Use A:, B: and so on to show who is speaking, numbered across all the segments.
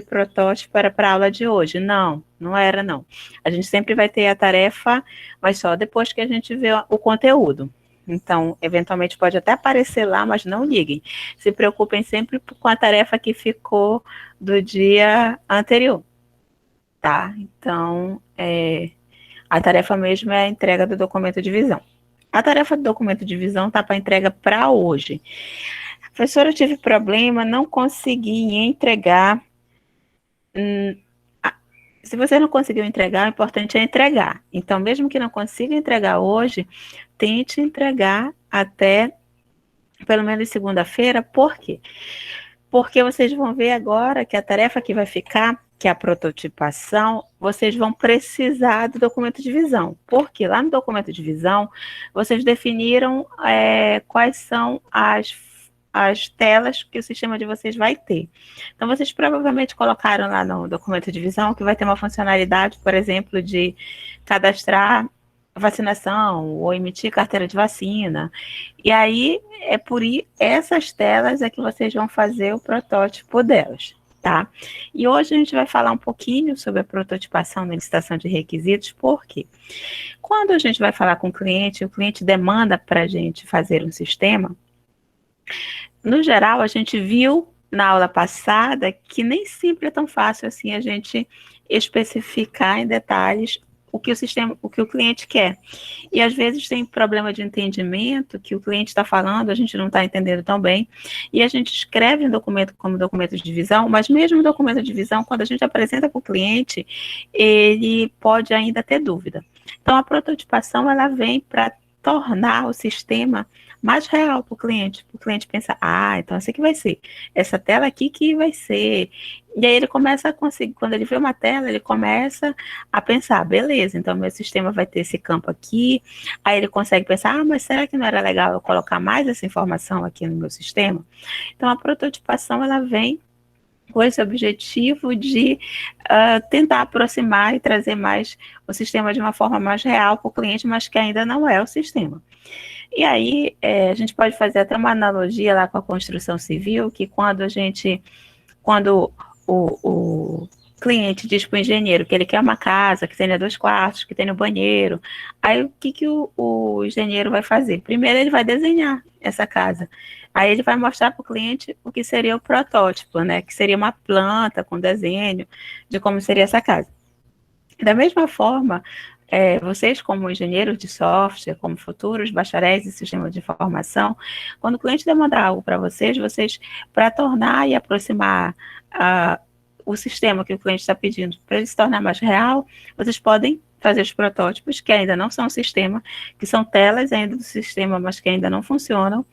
A: protótipo era para a aula de hoje. Não, não era não. A gente sempre vai ter a tarefa, mas só depois que a gente vê o conteúdo. Então, eventualmente pode até aparecer lá, mas não liguem. Se preocupem sempre com a tarefa que ficou do dia anterior, tá? Então, a tarefa mesmo é a entrega do documento de visão. A tarefa do documento de visão tá para entrega para hoje. Professora, eu tive problema, não consegui entregar. Se você não conseguiu entregar, o importante é entregar. Então, mesmo que não consiga entregar hoje, tente entregar até pelo menos segunda-feira. Por quê? Porque vocês vão ver agora que a tarefa que vai ficar, que é a prototipação, vocês vão precisar do documento de visão. Porque lá no documento de visão, vocês definiram quais são as telas que o sistema de vocês vai ter. Então, vocês provavelmente colocaram lá no documento de visão que vai ter uma funcionalidade, por exemplo, de cadastrar vacinação ou emitir carteira de vacina. E aí, essas telas é que vocês vão fazer o protótipo delas, tá? E hoje a gente vai falar um pouquinho sobre a prototipação na licitação de requisitos, porque quando a gente vai falar com o cliente demanda para a gente fazer um sistema. No geral, a gente viu na aula passada que nem sempre é tão fácil assim a gente especificar em detalhes o que o cliente quer. E às vezes tem problema de entendimento que o cliente está falando, a gente não está entendendo tão bem, e a gente escreve um documento como documento de visão, mas mesmo o documento de visão, quando a gente apresenta para o cliente, ele pode ainda ter dúvida. Então, a prototipação, ela vem para tornar o sistema mais real para o cliente pensar, então essa aqui vai ser, essa tela aqui que vai ser, e aí ele começa a conseguir, quando ele vê uma tela, ele começa a pensar, beleza, então meu sistema vai ter esse campo aqui, aí ele consegue pensar, mas será que não era legal eu colocar mais essa informação aqui no meu sistema? Então a prototipação, ela vem com esse objetivo de tentar aproximar e trazer mais o sistema de uma forma mais real para o cliente, mas que ainda não é o sistema. E aí, a gente pode fazer até uma analogia lá com a construção civil, que quando o cliente diz para o engenheiro que ele quer uma casa, que tenha 2 quartos, que tenha um banheiro, aí o que o engenheiro vai fazer? Primeiro ele vai desenhar essa casa, aí ele vai mostrar para o cliente o que seria o protótipo, né? Que seria uma planta com desenho de como seria essa casa. Da mesma forma, vocês como engenheiros de software, como futuros bacharéis em sistema de informação, quando o cliente demandar algo para vocês, para tornar e aproximar o sistema que o cliente está pedindo, para ele se tornar mais real, vocês podem fazer os protótipos, que ainda não são um sistema, que são telas ainda do sistema, mas que ainda não funcionam,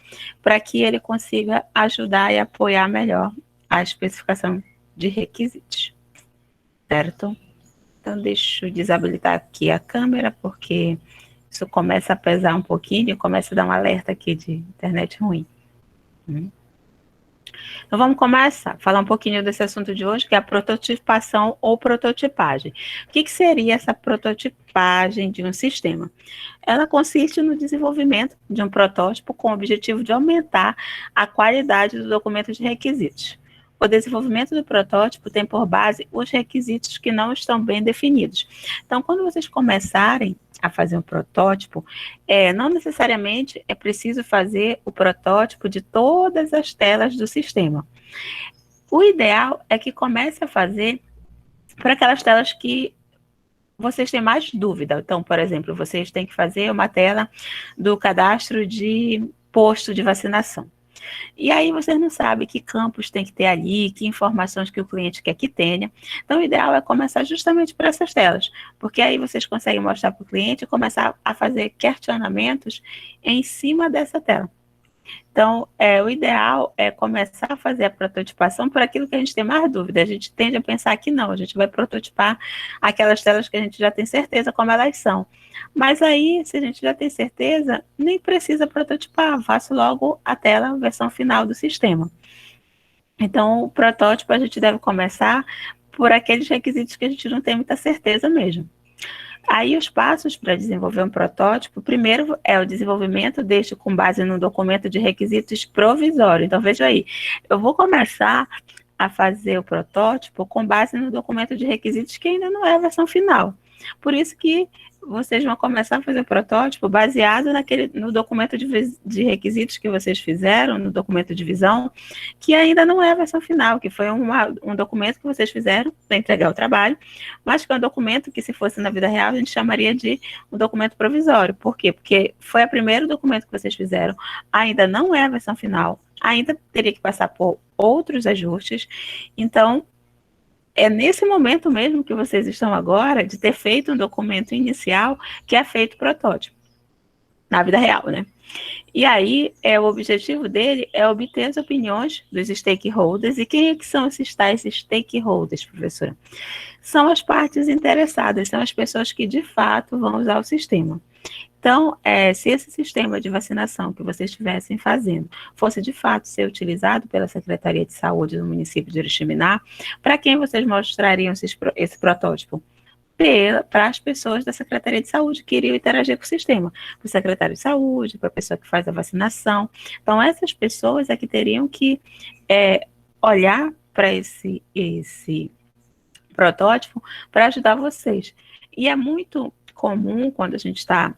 A: para que ele consiga ajudar e apoiar melhor a especificação de requisitos, certo? Então, deixa eu desabilitar aqui a câmera, porque isso começa a pesar um pouquinho, começa a dar um alerta aqui de internet ruim. Então, vamos começar a falar um pouquinho desse assunto de hoje, que é a prototipação ou prototipagem. O que seria essa prototipagem de um sistema? Ela consiste no desenvolvimento de um protótipo com o objetivo de aumentar a qualidade do documento de requisitos. O desenvolvimento do protótipo tem por base os requisitos que não estão bem definidos. Então, quando vocês começarem a fazer um protótipo, não necessariamente é preciso fazer o protótipo de todas as telas do sistema. O ideal é que comece a fazer para aquelas telas que vocês têm mais dúvida. Então, por exemplo, vocês têm que fazer uma tela do cadastro de posto de vacinação. E aí vocês não sabem que campos tem que ter ali, que informações que o cliente quer que tenha. Então, o ideal é começar justamente por essas telas, porque aí vocês conseguem mostrar para o cliente e começar a fazer questionamentos em cima dessa tela. Então, o ideal é começar a fazer a prototipação por aquilo que a gente tem mais dúvida. A gente tende a pensar que não, a gente vai prototipar aquelas telas que a gente já tem certeza como elas são. Mas aí, se a gente já tem certeza, nem precisa prototipar, faço logo a tela, a versão final do sistema. Então, o protótipo a gente deve começar por aqueles requisitos que a gente não tem muita certeza mesmo. Aí os passos para desenvolver um protótipo, primeiro é o desenvolvimento deste com base no documento de requisitos provisório. Então, veja aí, eu vou começar a fazer o protótipo com base no documento de requisitos que ainda não é a versão final. Por isso que vocês vão começar a fazer o protótipo baseado no documento de requisitos que vocês fizeram, no documento de visão, que ainda não é a versão final, que foi um documento que vocês fizeram para entregar o trabalho, mas que é um documento que, se fosse na vida real, a gente chamaria de um documento provisório. Por quê? Porque foi o primeiro documento que vocês fizeram, ainda não é a versão final, ainda teria que passar por outros ajustes. Então, é nesse momento mesmo que vocês estão agora, de ter feito um documento inicial, que é feito o protótipo, na vida real, né? E aí, o objetivo dele é obter as opiniões dos stakeholders. E quem é que são esses tais stakeholders, professora? São as partes interessadas, são as pessoas que, de fato, vão usar o sistema. Então, se esse sistema de vacinação que vocês estivessem fazendo fosse de fato ser utilizado pela Secretaria de Saúde do município de Oriximiná, para quem vocês mostrariam esse protótipo? Para as pessoas da Secretaria de Saúde que iriam interagir com o sistema, para o secretário de saúde, para a pessoa que faz a vacinação. Então, essas pessoas é que teriam que olhar para esse protótipo para ajudar vocês. E é muito comum, quando a gente está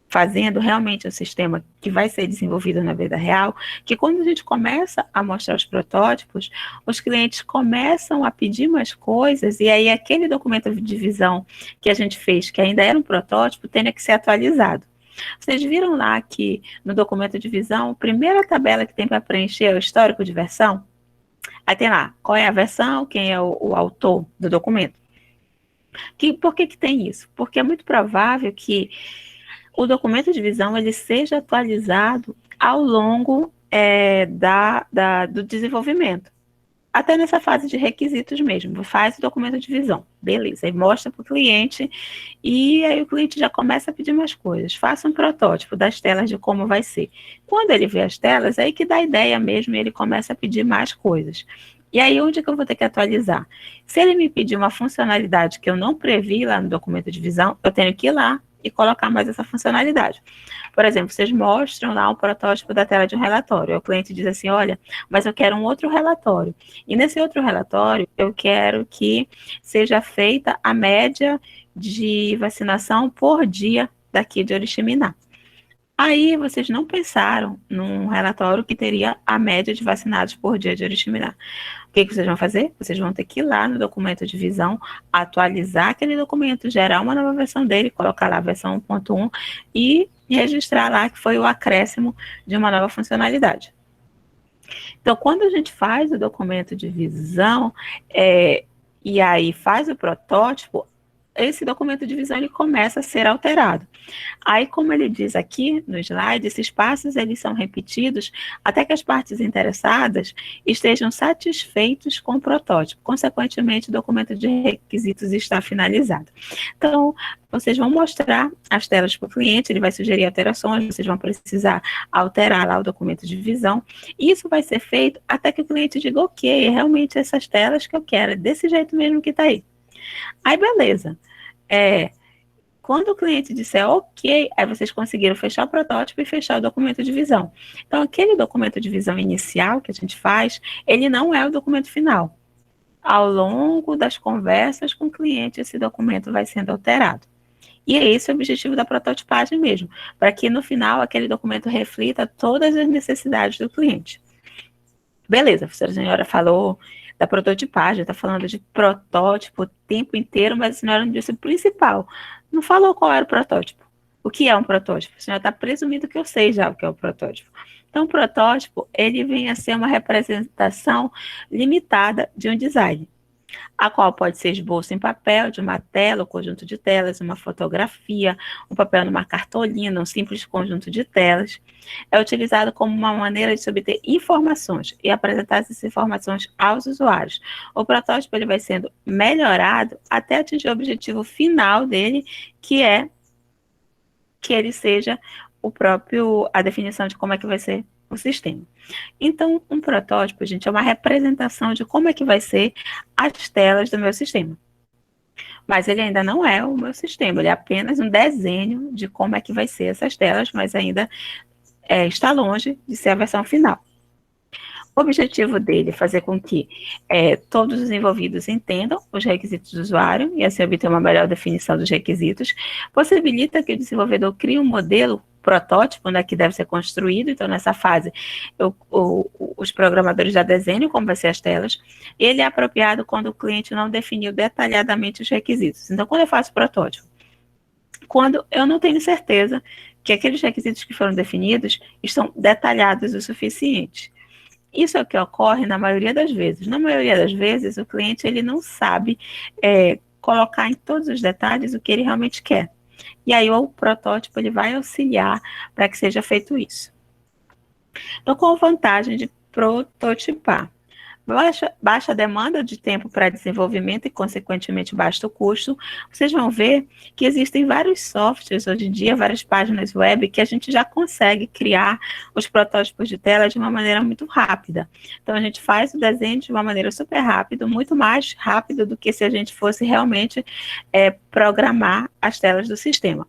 A: fazendo realmente um sistema que vai ser desenvolvido na vida real, que quando a gente começa a mostrar os protótipos, os clientes começam a pedir mais coisas, e aí aquele documento de visão que a gente fez, que ainda era um protótipo, tem que ser atualizado. Vocês viram lá que no documento de visão, a primeira tabela que tem para preencher é o histórico de versão? Aí tem lá, qual é a versão, quem é o autor do documento. Por que tem isso? Porque é muito provável que o documento de visão ele seja atualizado ao longo do desenvolvimento. Até nessa fase de requisitos mesmo, faz o documento de visão, beleza, aí mostra para o cliente, e aí o cliente já começa a pedir mais coisas, faça um protótipo das telas de como vai ser. Quando ele vê as telas, aí que dá ideia mesmo, e ele começa a pedir mais coisas. E aí, onde que eu vou ter que atualizar? Se ele me pedir uma funcionalidade que eu não previ lá no documento de visão, eu tenho que ir lá e colocar mais essa funcionalidade. Por exemplo, vocês mostram lá um protótipo da tela de um relatório. O cliente diz assim, olha, mas eu quero um outro relatório. E nesse outro relatório, eu quero que seja feita a média de vacinação por dia daqui de Oriximiná. Aí vocês não pensaram num relatório que teria a média de vacinados por dia de Oriximiná. O que vocês vão fazer? Vocês vão ter que ir lá no documento de visão, atualizar aquele documento, gerar uma nova versão dele, colocar lá a versão 1.1 e registrar lá que foi o acréscimo de uma nova funcionalidade. Então, quando a gente faz o documento de visão e aí faz o protótipo, esse documento de visão ele começa a ser alterado. Aí, como ele diz aqui no slide, esses passos eles são repetidos até que as partes interessadas estejam satisfeitos com o protótipo. Consequentemente, o documento de requisitos está finalizado. Então, vocês vão mostrar as telas para o cliente, ele vai sugerir alterações, vocês vão precisar alterar lá o documento de visão. Isso vai ser feito até que o cliente diga, ok, realmente essas telas que eu quero, é desse jeito mesmo que está aí. Aí, beleza. Quando o cliente disser ok, aí vocês conseguiram fechar o protótipo e fechar o documento de visão. Então, aquele documento de visão inicial que a gente faz, ele não é o documento final. Ao longo das conversas com o cliente, esse documento vai sendo alterado. E é esse o objetivo da prototipagem mesmo, para que no final aquele documento reflita todas as necessidades do cliente. Beleza, a professora senhora falou da prototipagem, está falando de protótipo o tempo inteiro, mas a senhora não disse o principal. Não falou qual era o protótipo. O que é um protótipo? A senhora está presumindo que eu sei já o que é o protótipo. Então, o protótipo, ele vem a ser uma representação limitada de um design, a qual pode ser esboço em papel, de uma tela, um conjunto de telas, uma fotografia, um papel numa cartolina, um simples conjunto de telas. É utilizado como uma maneira de se obter informações e apresentar essas informações aos usuários. O protótipo ele vai sendo melhorado até atingir o objetivo final dele, que é que ele seja a definição de como é que vai ser o sistema. Então, um protótipo, gente, é uma representação de como é que vai ser as telas do meu sistema. Mas ele ainda não é o meu sistema, ele é apenas um desenho de como é que vai ser essas telas, mas ainda está longe de ser a versão final. O objetivo dele é fazer com que todos os envolvidos entendam os requisitos do usuário e assim obter uma melhor definição dos requisitos, possibilita que o desenvolvedor crie um modelo protótipo, né, que deve ser construído. Então, nessa fase, os programadores já desenham como vai ser as telas. Ele é apropriado quando o cliente não definiu detalhadamente os requisitos. Então, quando eu faço protótipo, quando eu não tenho certeza que aqueles requisitos que foram definidos estão detalhados o suficiente. Isso é o que ocorre na maioria das vezes. Na maioria das vezes, o cliente ele não sabe colocar em todos os detalhes o que ele realmente quer. E aí o protótipo ele vai auxiliar para que seja feito isso. Então, qual a vantagem de prototipar? Baixa demanda de tempo para desenvolvimento e, consequentemente, baixo custo. Vocês vão ver que existem vários softwares hoje em dia, várias páginas web, que a gente já consegue criar os protótipos de tela de uma maneira muito rápida. Então, a gente faz o desenho de uma maneira super rápida, muito mais rápido do que se a gente fosse realmente programar as telas do sistema.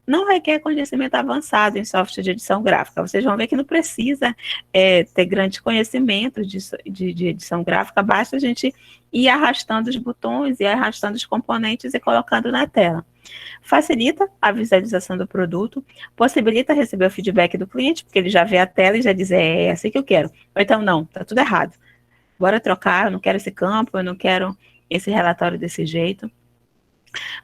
A: Não requer conhecimento avançado em software de edição gráfica. Vocês vão ver que não precisa ter grandes conhecimentos de edição gráfica, basta a gente ir arrastando os botões, ir arrastando os componentes e colocando na tela. Facilita a visualização do produto, possibilita receber o feedback do cliente, porque ele já vê a tela e já diz, é assim que eu quero. Ou então, não, está tudo errado. Bora trocar, eu não quero esse campo, eu não quero esse relatório desse jeito.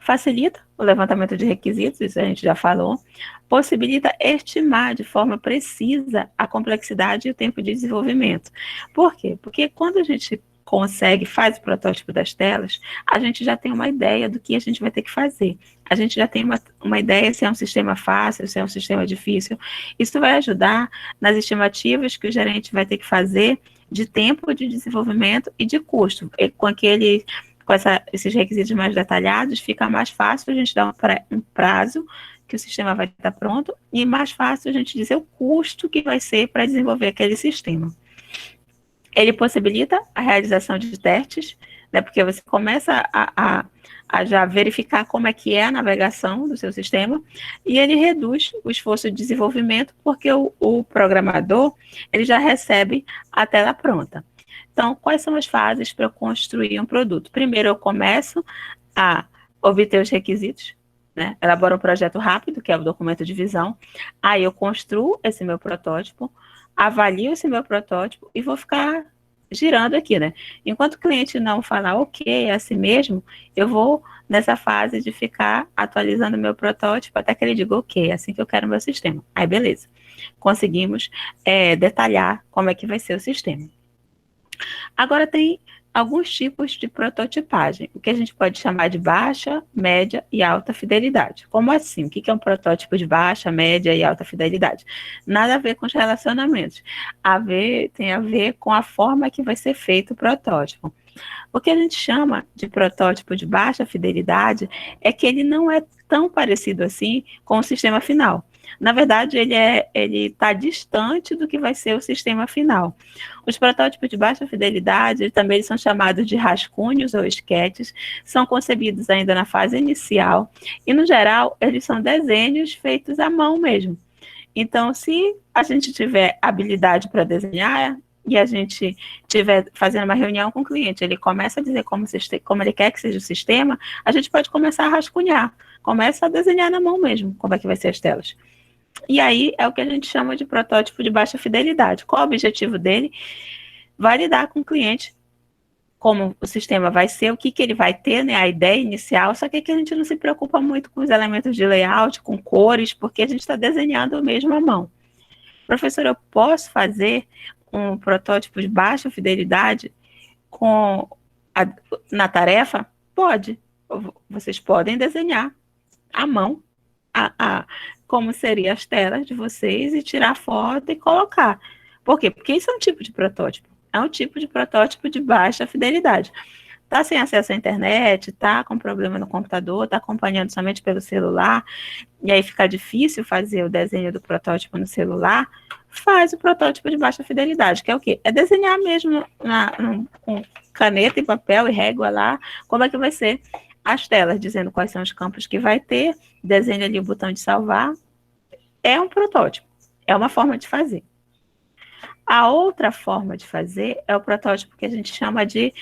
A: Facilita o levantamento de requisitos, isso a gente já falou. Possibilita estimar de forma precisa a complexidade e o tempo de desenvolvimento. Por quê? Porque quando a gente faz o protótipo das telas, a gente já tem uma ideia do que a gente vai ter que fazer. A gente já tem uma ideia se é um sistema fácil, se é um sistema difícil. Isso vai ajudar nas estimativas que o gerente vai ter que fazer de tempo de desenvolvimento e de custo. E com esses requisitos mais detalhados, fica mais fácil a gente dar um prazo que o sistema vai estar pronto e mais fácil a gente dizer o custo que vai ser para desenvolver aquele sistema. Ele possibilita a realização de testes, né, porque você começa a já verificar como é que é a navegação do seu sistema, e ele reduz o esforço de desenvolvimento, porque o programador ele já recebe a tela pronta. Então, quais são as fases para eu construir um produto? Primeiro, eu começo a obter os requisitos, né? Elaboro um projeto rápido, que é o documento de visão. Aí eu construo esse meu protótipo, avalio esse meu protótipo e vou ficar girando aqui, né? Enquanto o cliente não falar, ok, é assim mesmo, eu vou nessa fase de ficar atualizando o meu protótipo até que ele diga, ok, é assim que eu quero o meu sistema. Aí, beleza. Conseguimos detalhar como é que vai ser o sistema. Agora tem alguns tipos de prototipagem, o que a gente pode chamar de baixa, média e alta fidelidade. Como assim? O que é um protótipo de baixa, média e alta fidelidade? Nada a ver com os relacionamentos. Tem a ver com a forma que vai ser feito o protótipo. O que a gente chama de protótipo de baixa fidelidade é que ele não é tão parecido assim com o sistema final. Na verdade, ele está distante do que vai ser o sistema final. Os protótipos de baixa fidelidade também são chamados de rascunhos ou esquetes, são concebidos ainda na fase inicial e, no geral, eles são desenhos feitos à mão mesmo. Então, se a gente tiver habilidade para desenhar e a gente estiver fazendo uma reunião com o cliente, ele começa a dizer como ele quer que seja o sistema, a gente pode começar a rascunhar, começa a desenhar na mão mesmo, como é que vai ser as telas. E aí é o que a gente chama de protótipo de baixa fidelidade. Qual o objetivo dele? Validar com o cliente como o sistema vai ser, o que ele vai ter, né, a ideia inicial, só que aqui a gente não se preocupa muito com os elementos de layout, com cores, porque a gente está desenhando mesmo à mão. Professor, eu posso fazer um protótipo de baixa fidelidade na tarefa? Pode. Vocês podem desenhar à mão como seriam as telas de vocês e tirar foto e colocar. Por quê? Porque isso é um tipo de protótipo. É um tipo de protótipo de baixa fidelidade. Está sem acesso à internet, está com problema no computador, está acompanhando somente pelo celular, e aí fica difícil fazer o desenho do protótipo no celular, faz o protótipo de baixa fidelidade, que é o quê? É desenhar mesmo com caneta e papel e régua lá, como é que vai ser as telas, dizendo quais são os campos que vai ter, desenha ali o botão de salvar. É um protótipo, é uma forma de fazer. A outra forma de fazer é o protótipo que a gente chama de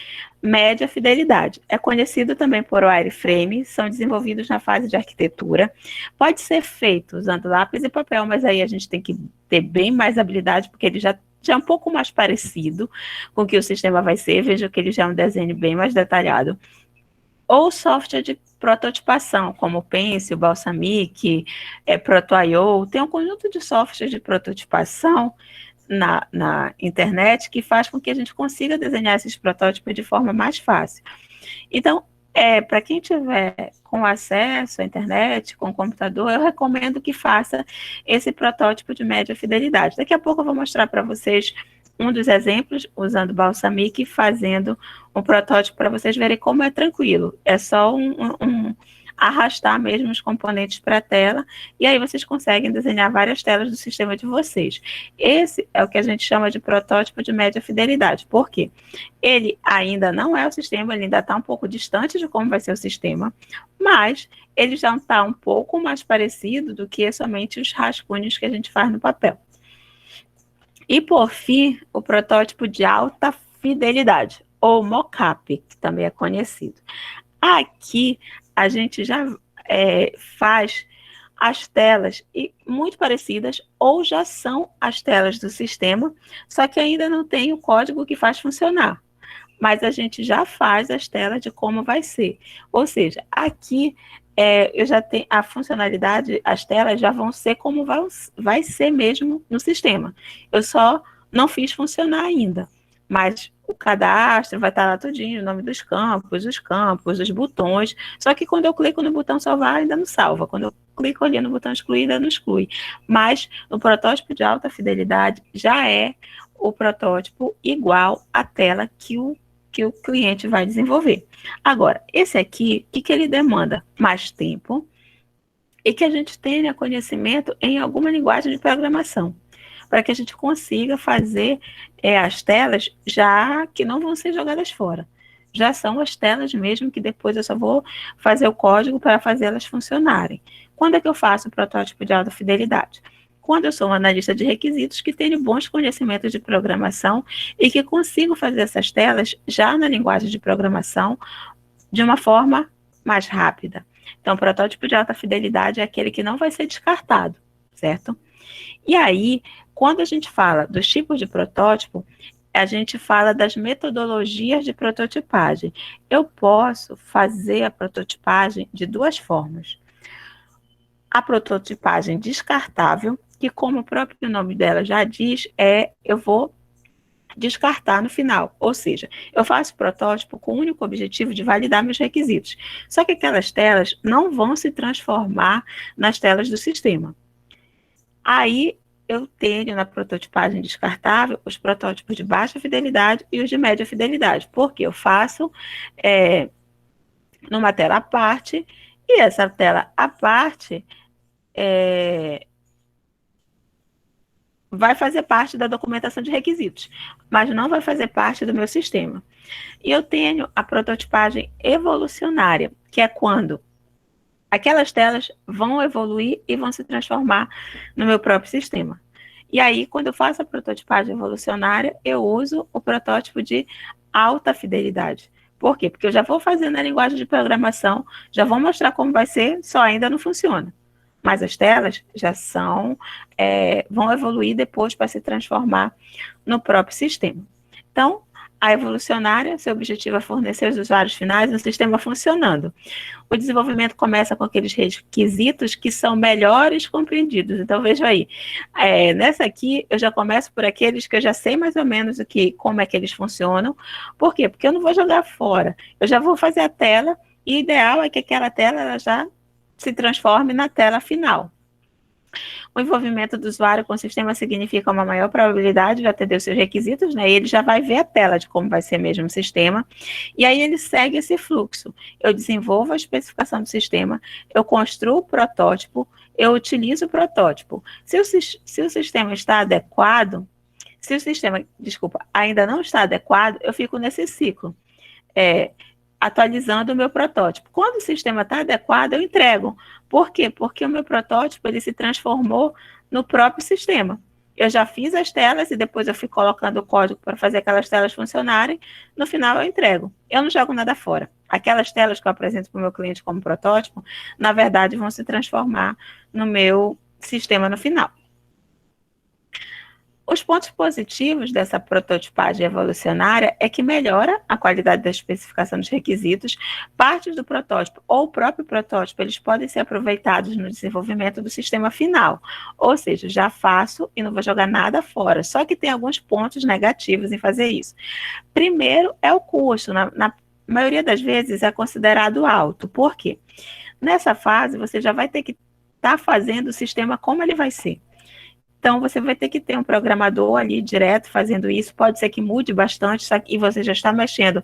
A: média fidelidade. É conhecido também por wireframe, são desenvolvidos na fase de arquitetura. Pode ser feito usando lápis e papel, mas aí a gente tem que ter bem mais habilidade, porque ele já é um pouco mais parecido com o que o sistema vai ser. Veja que ele já é um desenho bem mais detalhado. Ou software de prototipação, como Pencil, Balsamiq, Proto.io. Tem um conjunto de softwares de prototipação na internet que faz com que a gente consiga desenhar esses protótipos de forma mais fácil. Então, para quem tiver com acesso à internet, com computador, eu recomendo que faça esse protótipo de média fidelidade. Daqui a pouco eu vou mostrar para vocês um dos exemplos, usando Balsamiq, fazendo um protótipo para vocês verem como é tranquilo. É só arrastar mesmo os componentes para a tela, e aí vocês conseguem desenhar várias telas do sistema de vocês. Esse é o que a gente chama de protótipo de média fidelidade. Por quê? Ele ainda não é o sistema, ele ainda está um pouco distante de como vai ser o sistema, mas ele já está um pouco mais parecido do que somente os rascunhos que a gente faz no papel. E, por fim, o protótipo de alta fidelidade, ou mockup, que também é conhecido. Aqui, a gente já faz as telas muito parecidas, ou já são as telas do sistema, só que ainda não tem o código que faz funcionar. Mas a gente já faz as telas de como vai ser. Ou seja, aqui eu já tenho a funcionalidade, as telas já vão ser como vai ser mesmo no sistema. Eu só não fiz funcionar ainda, mas o cadastro vai estar lá tudinho, o nome dos campos, os botões, só que quando eu clico no botão salvar, ainda não salva. Quando eu clico ali no botão excluir, ainda não exclui. Mas no protótipo de alta fidelidade, já é o protótipo igual à tela que o cliente vai desenvolver. Agora, esse aqui, o que ele demanda? Mais tempo e que a gente tenha conhecimento em alguma linguagem de programação, para que a gente consiga fazer as telas já que não vão ser jogadas fora. Já são as telas mesmo que depois eu só vou fazer o código para fazê-las funcionarem. Quando é que eu faço o protótipo de alta fidelidade? Quando eu sou um analista de requisitos que tenho bons conhecimentos de programação e que consigo fazer essas telas já na linguagem de programação de uma forma mais rápida. Então, o protótipo de alta fidelidade é aquele que não vai ser descartado, certo? E aí, quando a gente fala dos tipos de protótipo, a gente fala das metodologias de prototipagem. Eu posso fazer a prototipagem de duas formas. A prototipagem descartável, que como o próprio nome dela já diz, eu vou descartar no final, ou seja, eu faço o protótipo com o único objetivo de validar meus requisitos. Só que aquelas telas não vão se transformar nas telas do sistema. Aí eu tenho na prototipagem descartável os protótipos de baixa fidelidade e os de média fidelidade, porque eu faço numa tela à parte, e essa tela à parte vai fazer parte da documentação de requisitos, mas não vai fazer parte do meu sistema. E eu tenho a prototipagem evolucionária, que é quando aquelas telas vão evoluir e vão se transformar no meu próprio sistema. E aí, quando eu faço a prototipagem evolucionária, eu uso o protótipo de alta fidelidade. Por quê? Porque eu já vou fazer na linguagem de programação, já vou mostrar como vai ser, só ainda não funciona. Mas as telas já vão evoluir depois para se transformar no próprio sistema. Então, a evolucionária, seu objetivo é fornecer os usuários finais um sistema funcionando. O desenvolvimento começa com aqueles requisitos que são melhores compreendidos. Então, veja aí, nessa aqui, eu já começo por aqueles que eu já sei mais ou menos como é que eles funcionam. Por quê? Porque eu não vou jogar fora. Eu já vou fazer a tela, e o ideal é que aquela tela ela já se transforme na tela final. O envolvimento do usuário com o sistema significa uma maior probabilidade de atender os seus requisitos, né? E ele já vai ver a tela de como vai ser mesmo o sistema, e aí ele segue esse fluxo. Eu desenvolvo a especificação do sistema, eu construo o protótipo, eu utilizo o protótipo. Se o sistema está adequado, se o sistema, ainda não está adequado, eu fico nesse ciclo, atualizando o meu protótipo. Quando o sistema está adequado, eu entrego. Por quê? Porque o meu protótipo ele se transformou no próprio sistema. eu já fiz as telas e depois eu fui colocando o código para fazer aquelas telas funcionarem, no final eu entrego. Eu não jogo nada fora. Aquelas telas que eu apresento para o meu cliente como protótipo, na verdade, vão se transformar no meu sistema no final. Os pontos positivos dessa prototipagem evolucionária é que melhora a qualidade da especificação dos requisitos, partes do protótipo ou o próprio protótipo, eles podem ser aproveitados no desenvolvimento do sistema final, ou seja, já faço e não vou jogar nada fora, só que tem alguns pontos negativos em fazer isso. Primeiro é o custo, na maioria das vezes é considerado alto, por quê? Nessa fase você já vai ter que estar fazendo o sistema como ele vai ser. Então, você vai ter que ter um programador ali direto fazendo isso. Pode ser que mude bastante, e você já está mexendo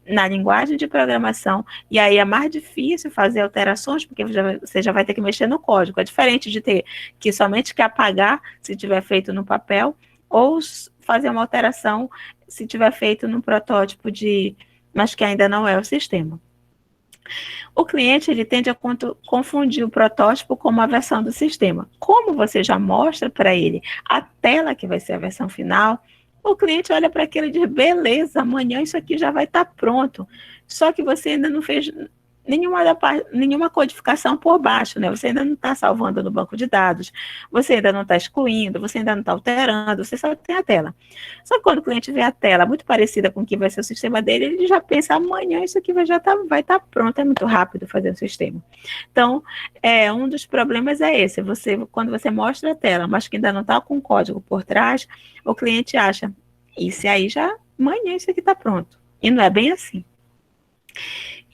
A: na linguagem de programação, e aí é mais difícil fazer alterações, porque você já vai ter que mexer no código. É diferente de ter que somente que apagar se tiver feito no papel, ou fazer uma alteração se tiver feito no protótipo mas que ainda não é o sistema. O cliente ele tende a confundir o protótipo com uma versão do sistema. Como você já mostra para ele a tela que vai ser a versão final, o cliente olha para aquilo e diz, beleza, amanhã isso aqui já vai estar pronto. Só que você ainda não fez nenhuma codificação por baixo, né? Você ainda não está salvando no banco de dados, você ainda não está excluindo, você ainda não está alterando, você só tem a tela. Só que quando o cliente vê a tela muito parecida com o que vai ser o sistema dele, ele já pensa, amanhã isso aqui vai estar pronto, é muito rápido fazer o sistema. Então, um dos problemas é esse, quando você mostra a tela, mas que ainda não está com o código por trás, o cliente acha, isso aí amanhã isso aqui está pronto. E não é bem assim.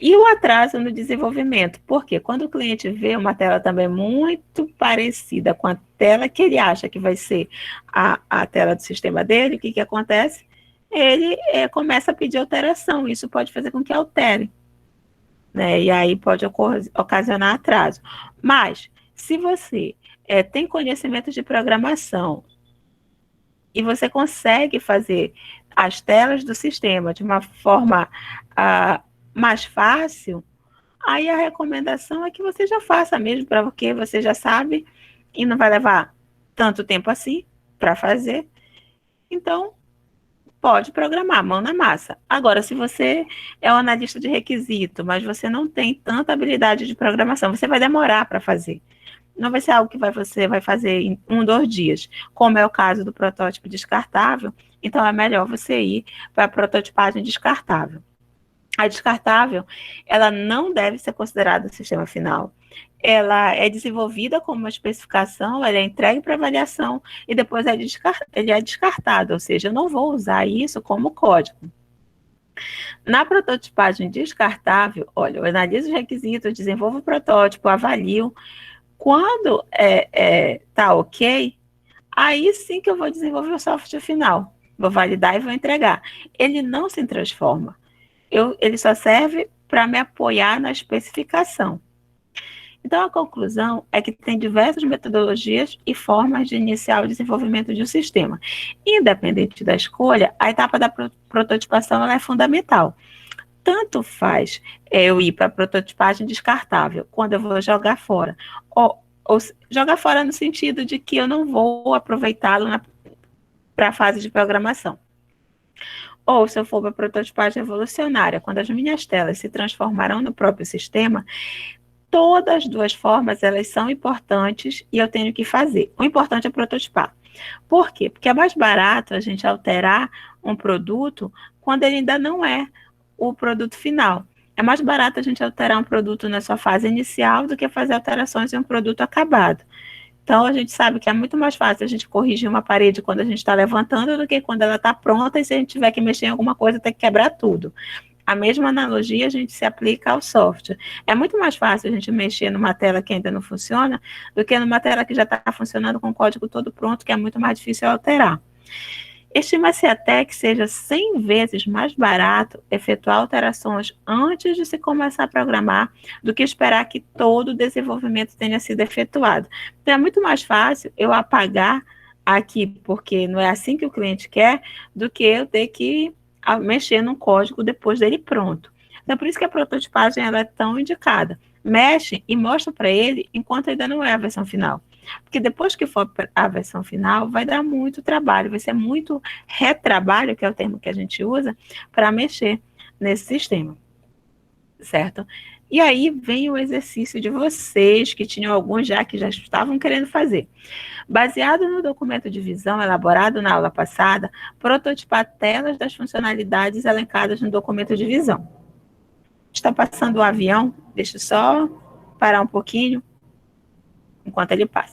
A: E o atraso no desenvolvimento, porque quando o cliente vê uma tela também muito parecida com a tela que ele acha que vai ser a tela do sistema dele, o que acontece? Ele começa a pedir alteração, isso pode fazer com que altere, né? E aí pode ocasionar atraso. Mas, se você tem conhecimento de programação e você consegue fazer as telas do sistema de uma forma mais fácil, aí a recomendação é que você já faça mesmo, porque você já sabe e não vai levar tanto tempo assim para fazer. Então, pode programar, mão na massa. Agora, se você é um analista de requisito, mas você não tem tanta habilidade de programação, você vai demorar para fazer. Não vai ser algo que você vai fazer em 1, 2 dias, como é o caso do protótipo descartável, então é melhor você ir para a prototipagem descartável. A descartável, ela não deve ser considerada o sistema final. Ela é desenvolvida como uma especificação, ela é entregue para avaliação e depois ele é descartado, ou seja, eu não vou usar isso como código. Na prototipagem descartável, olha, eu analiso os requisitos, desenvolvo o protótipo, avalio. Quando está ok, aí sim que eu vou desenvolver o software final. Vou validar e vou entregar. Ele não se transforma. Ele só serve para me apoiar na especificação. Então, a conclusão é que tem diversas metodologias e formas de iniciar o desenvolvimento de um sistema. Independente da escolha, a etapa da prototipação ela é fundamental. Tanto faz eu ir para a prototipagem descartável, quando eu vou jogar fora, ou jogar fora no sentido de que eu não vou aproveitá-lo para a fase de programação. Ou se eu for para a prototipagem evolucionária, quando as minhas telas se transformarão no próprio sistema, todas as duas formas, elas são importantes e eu tenho que fazer. O importante é prototipar. Por quê? Porque é mais barato a gente alterar um produto quando ele ainda não é o produto final. É mais barato a gente alterar um produto na sua fase inicial do que fazer alterações em um produto acabado. Então, a gente sabe que é muito mais fácil a gente corrigir uma parede quando a gente está levantando do que quando ela está pronta e se a gente tiver que mexer em alguma coisa, tem que quebrar tudo. A mesma analogia a gente se aplica ao software. É muito mais fácil a gente mexer numa tela que ainda não funciona do que numa tela que já está funcionando com o código todo pronto, que é muito mais difícil alterar. Estima-se até que seja 100 vezes mais barato efetuar alterações antes de se começar a programar do que esperar que todo o desenvolvimento tenha sido efetuado. Então, é muito mais fácil eu apagar aqui, porque não é assim que o cliente quer, do que eu ter que mexer no código depois dele pronto. Então, por isso que a prototipagem ela é tão indicada. Mexe e mostra para ele enquanto ainda não é a versão final. Porque depois que for a versão final, vai dar muito trabalho, vai ser muito retrabalho, que é o termo que a gente usa, para mexer nesse sistema, certo? E aí vem o exercício de vocês, que tinham alguns já que já estavam querendo fazer. Baseado no documento de visão elaborado na aula passada, prototipar telas das funcionalidades elencadas no documento de visão. Está passando o avião, deixa eu só parar um pouquinho enquanto ele passa.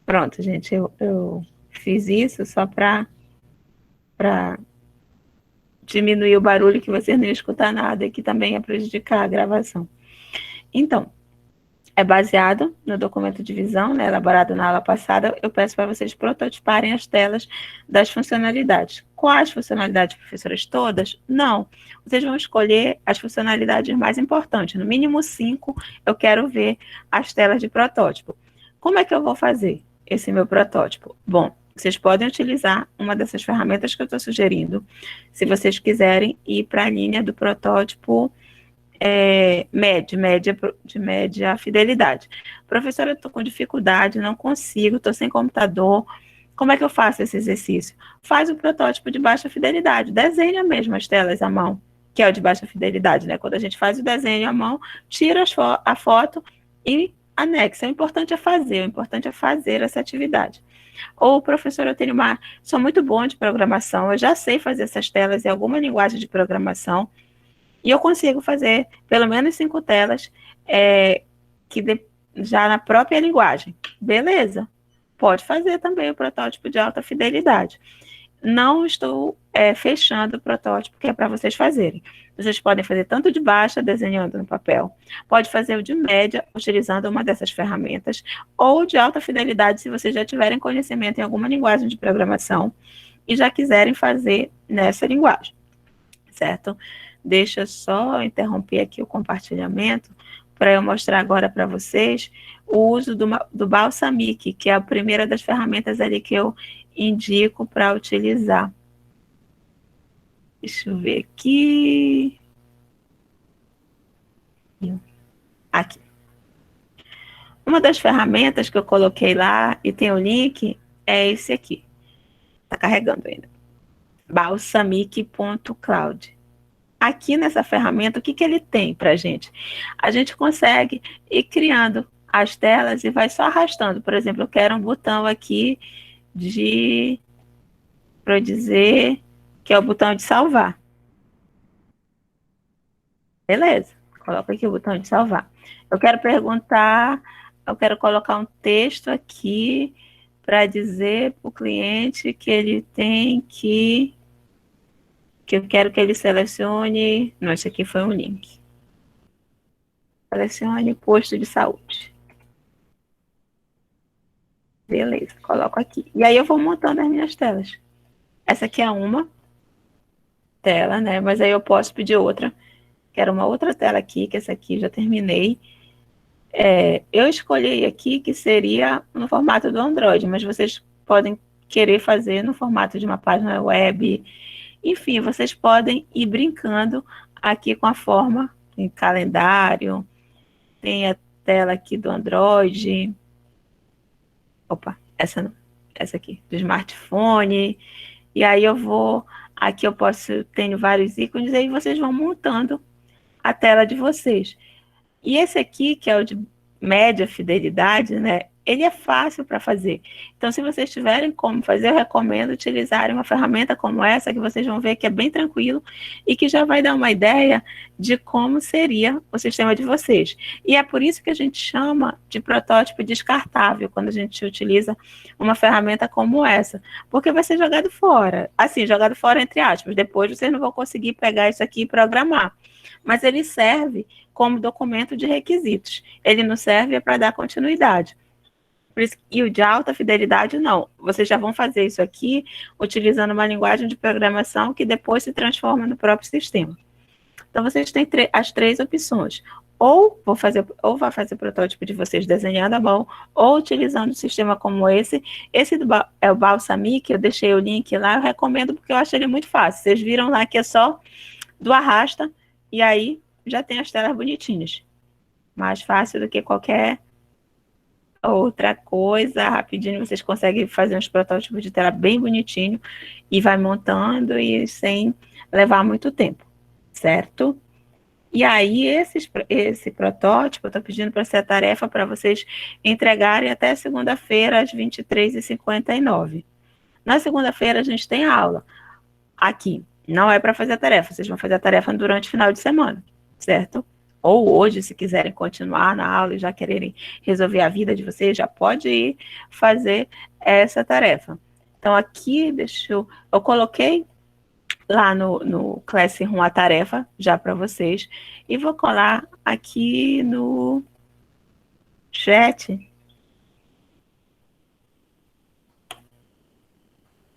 A: Pronto, gente, eu fiz isso só para diminuir o barulho, que vocês não iam escutar nada e que também ia prejudicar a gravação. Então, é baseado no documento de visão, né, elaborado na aula passada. Eu peço para vocês prototiparem as telas das funcionalidades. Quais funcionalidades, professoras? Todas? Não. Vocês vão escolher as funcionalidades mais importantes. No mínimo 5, eu quero ver as telas de protótipo. Como é que eu vou fazer esse meu protótipo? Bom, vocês podem utilizar uma dessas ferramentas que eu estou sugerindo, se vocês quiserem ir para a linha do protótipo de média fidelidade. Professora, eu estou com dificuldade, não consigo, estou sem computador. Como é que eu faço esse exercício? Faz o protótipo de baixa fidelidade, desenha mesmo as telas à mão, que é o de baixa fidelidade, né? Quando a gente faz o desenho à mão, tira a foto e anexa. O importante é fazer essa atividade. Ou, professor, sou muito bom de programação, eu já sei fazer essas telas em alguma linguagem de programação, e eu consigo fazer pelo menos 5 telas já na própria linguagem. Beleza. Pode fazer também o protótipo de alta fidelidade. Não estou fechando o protótipo que é para vocês fazerem. Vocês podem fazer tanto de baixa, desenhando no papel, pode fazer o de média, utilizando uma dessas ferramentas, ou de alta fidelidade, se vocês já tiverem conhecimento em alguma linguagem de programação e já quiserem fazer nessa linguagem, certo? Deixa eu só interromper aqui o compartilhamento para eu mostrar agora para vocês o uso do Balsamiq, que é a primeira das ferramentas ali que eu indico para utilizar. Deixa eu ver aqui. Aqui. Uma das ferramentas que eu coloquei lá e tem o link é esse aqui. Está carregando ainda. Balsamiq.cloud. Aqui nessa ferramenta, o que ele tem para a gente? A gente consegue ir criando as telas e vai só arrastando. Por exemplo, eu quero um botão aqui para eu dizer que é o botão de salvar. Beleza, coloco aqui o botão de salvar. Eu quero colocar um texto aqui para dizer para o cliente que ele tem que eu quero que ele selecione. Não, esse aqui foi um link. Selecione posto de saúde. Beleza, coloco aqui. E aí eu vou montando as minhas telas. Essa aqui é uma tela, né? Mas aí eu posso pedir outra. Quero uma outra tela aqui, que essa aqui já terminei. Eu escolhi aqui que seria no formato do Android, mas vocês podem querer fazer no formato de uma página web. Enfim, vocês podem ir brincando aqui com a forma. Tem calendário, tem a tela aqui do Android. Opa, essa não. Essa aqui, do smartphone. E aí aqui eu tenho vários ícones, e aí vocês vão montando a tela de vocês. E esse aqui, que é o de média fidelidade, né? Ele é fácil para fazer. Então, se vocês tiverem como fazer, eu recomendo utilizarem uma ferramenta como essa, que vocês vão ver que é bem tranquilo e que já vai dar uma ideia de como seria o sistema de vocês. E é por isso que a gente chama de protótipo descartável, quando a gente utiliza uma ferramenta como essa, porque vai ser jogado fora. Assim, jogado fora entre aspas. Depois vocês não vão conseguir pegar isso aqui e programar. Mas ele serve como documento de requisitos. Ele não serve para dar continuidade. E o de alta fidelidade, não. Vocês já vão fazer isso aqui utilizando uma linguagem de programação que depois se transforma no próprio sistema. Então, vocês têm as 3 opções. Ou vai fazer o protótipo de vocês desenhando à mão, ou utilizando um sistema como esse. Esse é o Balsamiq, eu deixei o link lá, eu recomendo porque eu acho ele muito fácil. Vocês viram lá que é só do arrasta, e aí já tem as telas bonitinhas. Mais fácil do que qualquer outra coisa. Rapidinho vocês conseguem fazer uns protótipos de tela bem bonitinho e vai montando e sem levar muito tempo, certo? E aí, esse protótipo, eu estou pedindo para ser a tarefa para vocês entregarem até segunda-feira, às 23h59. Na segunda-feira, a gente tem aula aqui. Não é para fazer a tarefa, vocês vão fazer a tarefa durante o final de semana, certo? Ou hoje, se quiserem continuar na aula e já quererem resolver a vida de vocês, já pode ir fazer essa tarefa. Então, aqui, eu coloquei lá no Classroom a tarefa já para vocês e vou colar aqui no chat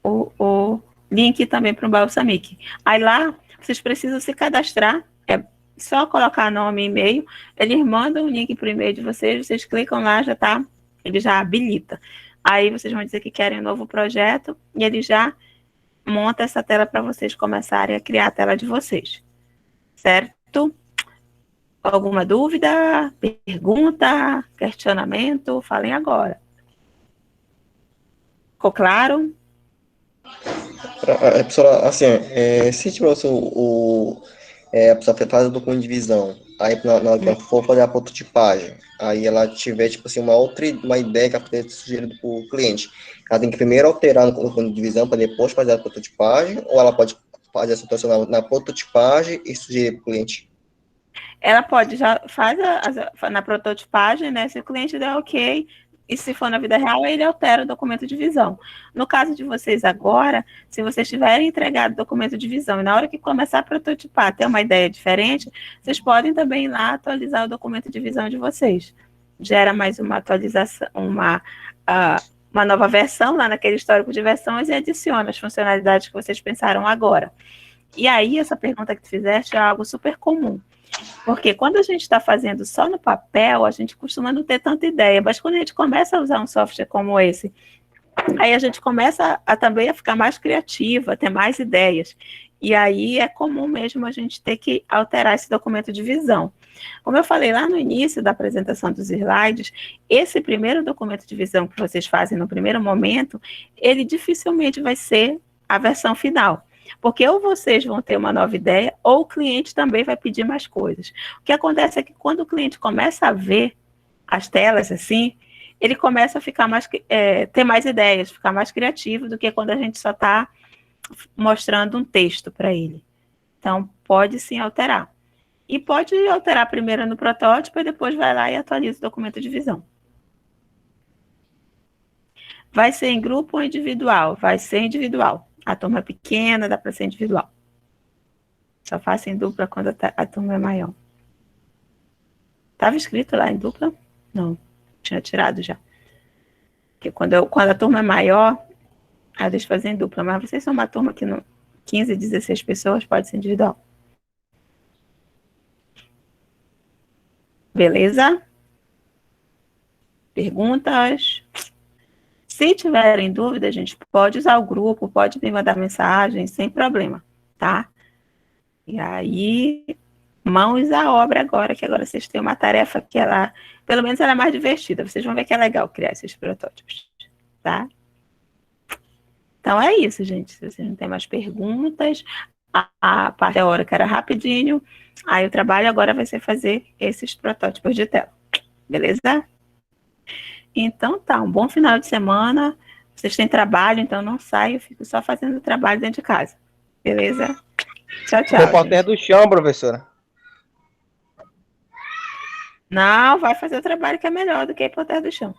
A: o link também para o Balsamiq. Aí lá vocês precisam se cadastrar, é só colocar nome e e-mail, eles mandam o link para o e-mail de vocês clicam lá, já tá, ele já habilita. Aí vocês vão dizer que querem um novo projeto e ele já monta essa tela para vocês começarem a criar a tela de vocês, certo? Alguma dúvida, pergunta, questionamento? Falem agora. Ficou claro?
B: Professora, assim, se tivesse a pessoa faz o documento de divisão, aí na hora que ela for fazer a prototipagem, aí ela tiver, tipo assim, uma ideia que ela poderia sugerir para o cliente, ela tem que primeiro alterar no documento de divisão para depois fazer a prototipagem, ou ela pode fazer essa alteração na prototipagem e sugerir para o cliente?
A: Ela pode, já faz na prototipagem, né? Se o cliente der ok, e se for na vida real, ele altera o documento de visão. No caso de vocês agora, se vocês tiverem entregado o documento de visão e na hora que começar a prototipar ter uma ideia diferente, vocês podem também ir lá atualizar o documento de visão de vocês. Gera mais uma atualização, uma nova versão lá naquele histórico de versões e adiciona as funcionalidades que vocês pensaram agora. E aí, essa pergunta que tu fizeste é algo super comum. Porque quando a gente está fazendo só no papel, a gente costuma não ter tanta ideia, mas quando a gente começa a usar um software como esse, aí a gente começa também a ficar mais criativa, a ter mais ideias. E aí é comum mesmo a gente ter que alterar esse documento de visão. Como eu falei lá no início da apresentação dos slides, esse primeiro documento de visão que vocês fazem no primeiro momento, ele dificilmente vai ser a versão final. Porque ou vocês vão ter uma nova ideia, ou o cliente também vai pedir mais coisas. O que acontece é que quando o cliente começa a ver as telas assim, ele começa a ficar mais, ter mais ideias, ficar mais criativo do que quando a gente só está mostrando um texto para ele. Então, pode sim alterar. E pode alterar primeiro no protótipo e depois vai lá e atualiza o documento de visão. Vai ser em grupo ou individual? Vai ser individual. A turma é pequena, dá para ser individual. Só faço em dupla quando a turma é maior. Estava escrito lá em dupla? Não, tinha tirado já. Porque quando a turma é maior, eu deixo fazer em dupla. Mas vocês são uma turma que 15, 16 pessoas, pode ser individual. Beleza? Perguntas? Se tiverem dúvida, a gente pode usar o grupo, pode me mandar mensagem, sem problema, tá? E aí, mãos à obra agora, que agora vocês têm uma tarefa que ela, pelo menos ela é mais divertida. Vocês vão ver que é legal criar esses protótipos, tá? Então é isso, gente. Se vocês não têm mais perguntas, a parte teórica era rapidinho. Aí o trabalho agora vai ser fazer esses protótipos de tela. Beleza? Então tá, um bom final de semana. Vocês têm trabalho, então não saio, eu fico só fazendo trabalho dentro de casa. Beleza? Tchau, tchau.
C: Repórter do chão, professora.
A: Não, vai fazer o trabalho que é melhor do que ir por terra do chão.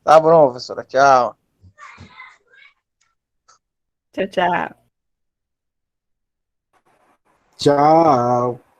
C: Tá bom, professora. Tchau.
A: Tchau, tchau.
D: Tchau.